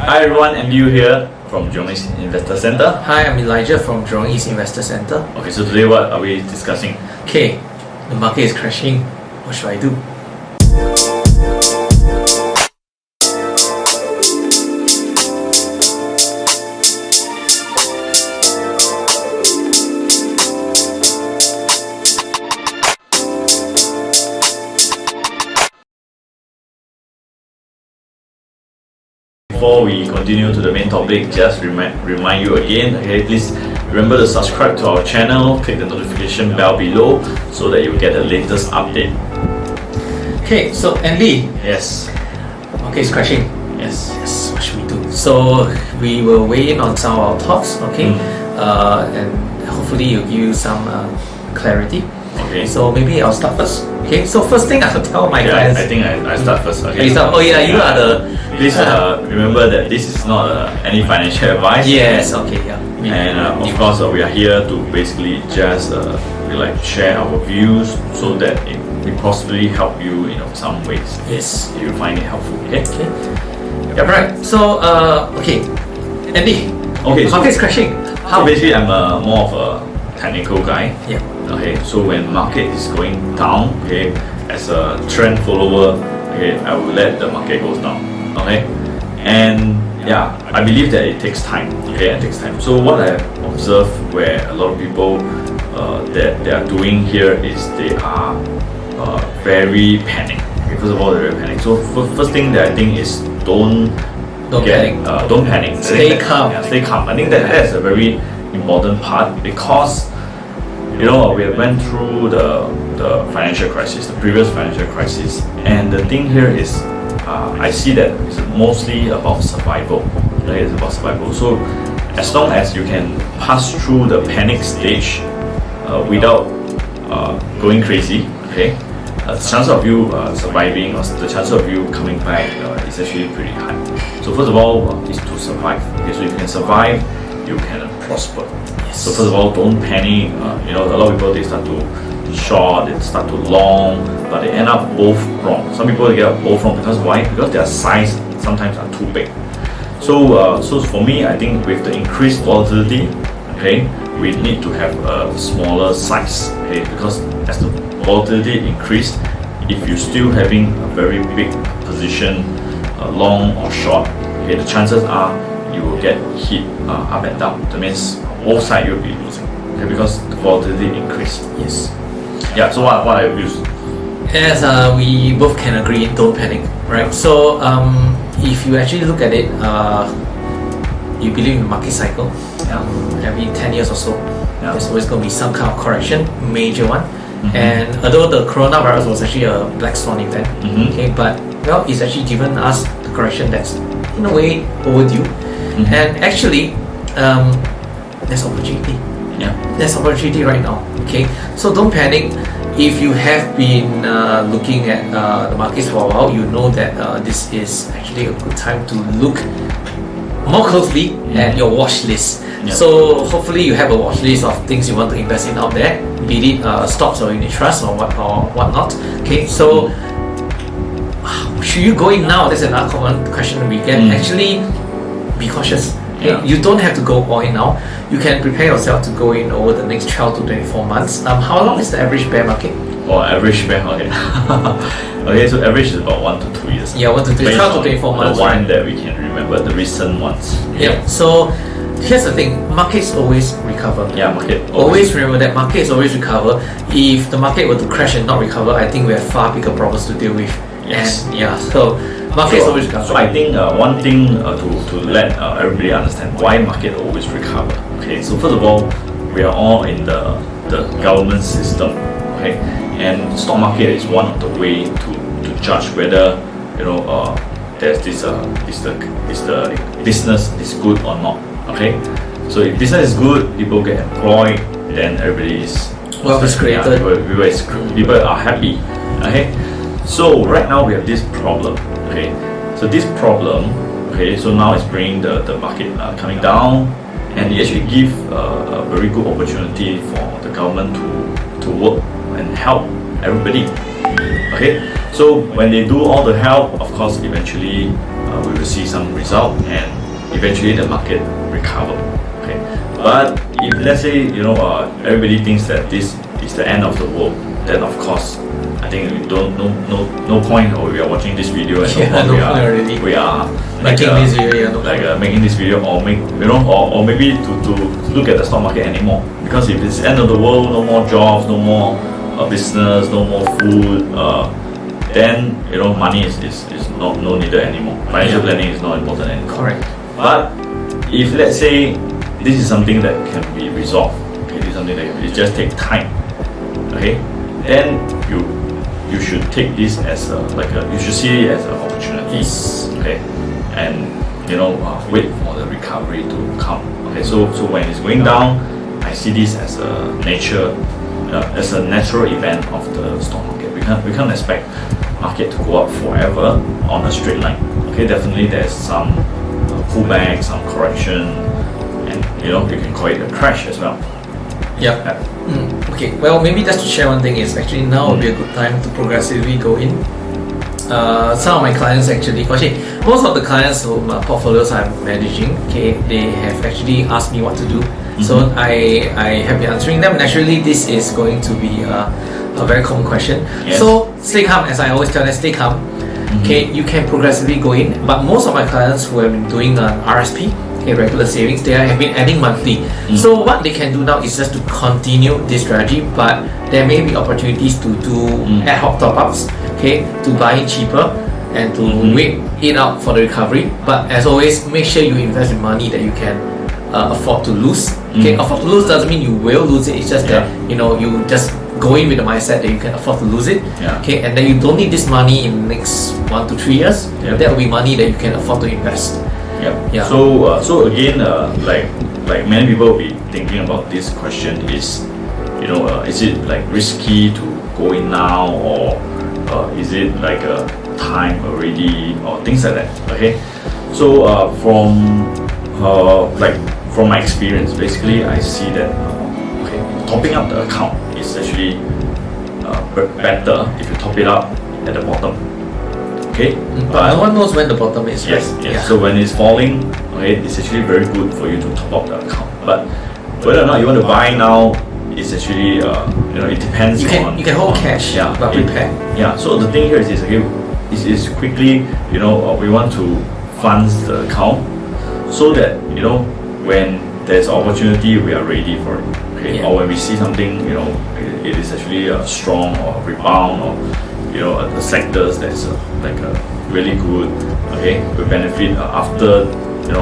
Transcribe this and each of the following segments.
Hi everyone, MU here from Jurong East Investor Center. Hi, I'm Elijah from Jurong East Investor Center. Okay, so today what are we discussing? Okay, the market is crashing. What should I do? Before we continue to the main topic, just remind you again, okay, please remember to subscribe to our channel, click the notification bell below so that you will get the latest update. Okay, so Andy, Yes, market is crashing. yes. Yes, what should we do? So we will weigh in on some of our thoughts, okay, and hopefully you'll give you some clarity. Okay. So maybe I'll start first. Okay, so first thing I'll tell my Okay, clients. I think I start first. Okay. You start. Oh yeah, you are the. Please remember that this is not any financial advice. Yes. Okay. Yeah. And of course, we are here to basically just share our views so that it will possibly help you in some ways. Yes. If you find it helpful. Okay. Okay. Yeah. Right. So okay, Andy. Okay. The market is crashing. So basically, I'm more of a technical guy. Yeah. Okay. So when market is going down, okay, as a trend follower, okay, I will let the market goes down. Okay. And yeah, I believe that it takes time. Okay, it takes time. So what I observe where a lot of people that they are doing here is they are very panicked. Okay, first of all, they're very panicked. So first thing that I think is don't panic. Don't panic. Stay calm. Yeah, stay calm. I think that's a very important part because we went through the financial crisis, the previous financial crisis, and the thing here is I see that it's mostly about survival. Okay, it's about survival. So as long as you can pass through the panic stage without going crazy, okay, the chance of you surviving or the chance of you coming back is actually pretty high. So first of all is to survive. Okay, so if you can survive, you can prosper. Yes. So first of all, don't panic. A lot of people they start to short, they start to long, but they end up both wrong. Some people they get both wrong because why? Because their size sometimes are too big. So for me, I think with the increased volatility, okay, we need to have a smaller size. Okay, because as the volatility increase, if you're still having a very big position, long or short, okay, the chances are you will get hit up and down. That means both sides you'll be losing. Okay, because the volatility increase. Yes. Yeah. So what are your views? As we both can agree, don't panic, right? So if you actually look at it, you believe in the market cycle. Every 10 years or so, there's always going to be some kind of correction, major one. And although the coronavirus was actually a black swan event, okay, but it's actually given us the correction that's in a way overdue. And actually, there's opportunity. Yeah. There's opportunity right now. Okay, so don't panic. If you have been looking at the markets for a while, you know that this is actually a good time to look more closely at your watch list. Yeah. So hopefully you have a watch list of things you want to invest in out there, be it stocks or unit trusts or whatnot. Okay, so should you go in now? That's another common question we get. Actually, be cautious. Okay? Yeah. You don't have to go all in now. You can prepare yourself to go in over the next 12 to 24 months. How long is the average bear market? Or average bear market. Okay, so average is about 1 to 2 years. Yeah, 1 to 2, Based 12 to on 24 months. The one right? that we can remember, the recent ones. Yeah. So here's the thing: markets always recover. Yeah, market. Always remember that markets always recover. If the market were to crash and not recover, I think we have far bigger problems to deal with. Yes. And so markets always recover. So I think one thing to let everybody understand why market always recover. Okay, so first of all, we are all in the government system. Okay, and stock market is one of the way to judge whether there's the business is good or not. Okay, so if business is good, people get employed, then everybody is wealth is created. People are happy. Okay, so right now we have this problem. Okay, so this problem, okay, so now it's bringing the market coming down, and it actually give a very good opportunity for the government to work and help everybody. Okay, So when they do all the help, of course, eventually we will see some result, and eventually the market recover. Okay, but if let's say everybody thinks that this is the end of the world, then of course I think we don't no point, or we are watching this video and we are making this video, making this video, or or maybe to look at the stock market anymore, because if it's the end of the world, no more jobs, no more business, no more food, then money is not needed anymore. Financial planning is not important anymore. Correct. But if let's say this is something that can be resolved, okay, this is something that it just take time, okay, then you should take this as you should see it as an opportunity, okay, and wait for the recovery to come. Okay, so when it's going down, I see this as a as a natural event of the stock market. We can't expect market to go up forever on a straight line. Okay, definitely there's some pullback, some correction, and you can call it a crash as well. Yeah. Okay. Well, maybe just to share one thing is actually now would be a good time to progressively go in. Some of my clients actually most of the clients whom portfolios I'm managing, okay, they have actually asked me what to do. So I have been answering them. Naturally, this is going to be a very common question. Yes. So stay calm, as I always tell them, stay calm. Okay, you can progressively go in, but most of my clients who have been doing an RSP, okay, regular savings, they have been adding monthly. So what they can do now is just to continue this strategy, but there may be opportunities to do ad hoc top-ups, okay, to buy in cheaper and to wait it out for the recovery. But as always, make sure you invest in money that you can afford to lose. Okay, afford to lose doesn't mean you will lose it. It's just that you just go in with the mindset that you can afford to lose it. Okay, and then you don't need this money in the next 1 to 3 years. That will be money that you can afford to invest. Yeah. So again, like many people will be thinking about this question is, is it like risky to go in now, or is it like a time already, or things like that. Okay, so from my experience, basically I see that topping up the account is actually better if you top it up at the bottom. Okay, but no one knows when the bottom is. Yes. So when it's falling, okay, it's actually very good for you to top up the account. But whether or not you want to buy now, it's actually it depends. You can hold cash, but prepare. So the thing here is okay, is quickly we want to fund the account so that when there's opportunity, we are ready for it. Okay, or when we see something it is actually a strong or rebound, or the sectors that's really good, okay, we benefit after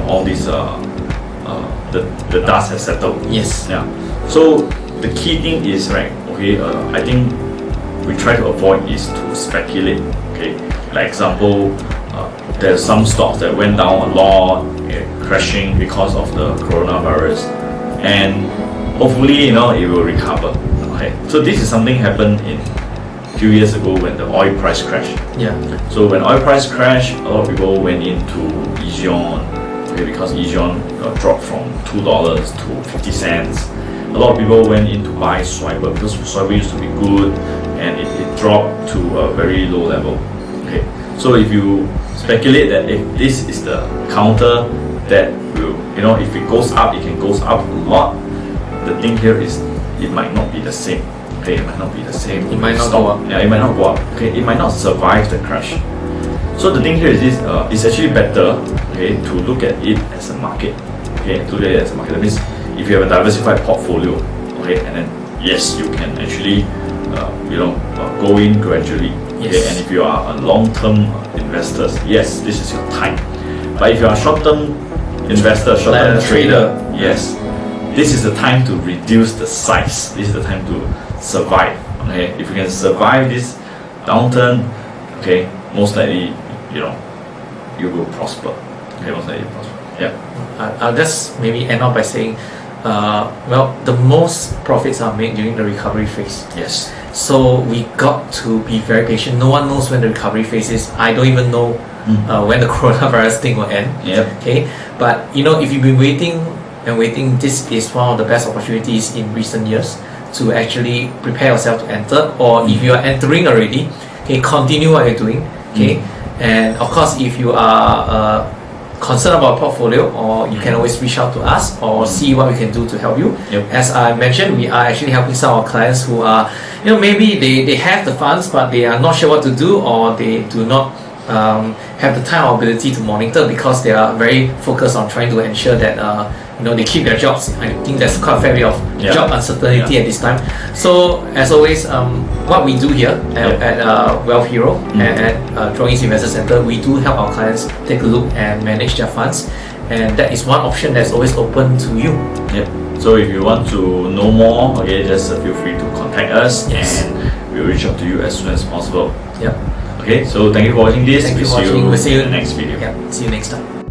all these the dust has settled. Yes. So the key thing is I think we try to avoid is to speculate. Okay, like example, there's some stocks that went down a lot, crashing because of the coronavirus, and hopefully it will recover. Okay, so this is something happened in few years ago when the oil price crashed. So when oil price crashed, a lot of people went into Ezion, because Ezion dropped from $2 to 50 cents. A lot of people went in to buy Swiper because Swiper used to be good, and it dropped to a very low level. Okay, so if you speculate that if this is the counter that will, if it goes up, it can goes up a lot. The thing here is it might not be the same. Okay, it might not be the same. It might not go up. It might not go up. Okay, it might not survive the crash. So the thing here is this: it's actually better, okay, to look at it as a market. Okay, to look at it as a market. That means if you have a diversified portfolio, okay, and then yes, you can actually, go in gradually. Okay, and if you are a long-term investors, yes, this is your time. But if you are a short-term investor, short-term trader, yes, this is the time to reduce the size. This is the time to survive. Okay, if you can survive this downturn, okay, most likely, you will prosper. Okay, most likely you prosper. I'll just maybe end off by saying, the most profits are made during the recovery phase. Yes. So we got to be very patient. No one knows when the recovery phase is. I don't even know when the coronavirus thing will end. Okay, but if you've been waiting and waiting, this is one of the best opportunities in recent years to actually prepare yourself to enter. Or if you are entering already, Okay, continue what you're doing. Okay, and of course, if you are concerned about portfolio, or you can always reach out to us or see what we can do to help you. Yep. As I mentioned, we are actually helping some of our clients who are, maybe they have the funds but they are not sure what to do, or they do not have the time or ability to monitor because they are very focused on trying to ensure that they keep their jobs. I think there's quite a fair bit of job uncertainty at this time. So as always, what we do here at Wealth Hero and at Jurong East Investor Centre, we do help our clients take a look and manage their funds, and that is one option that's always open to you. Yep. So if you want to know more, okay, just feel free to contact us, and we'll reach out to you as soon as possible. Yep. Okay, so thank you for watching this. Thank you for We'll watching. We'll see you in the next video. Yeah, see you next time.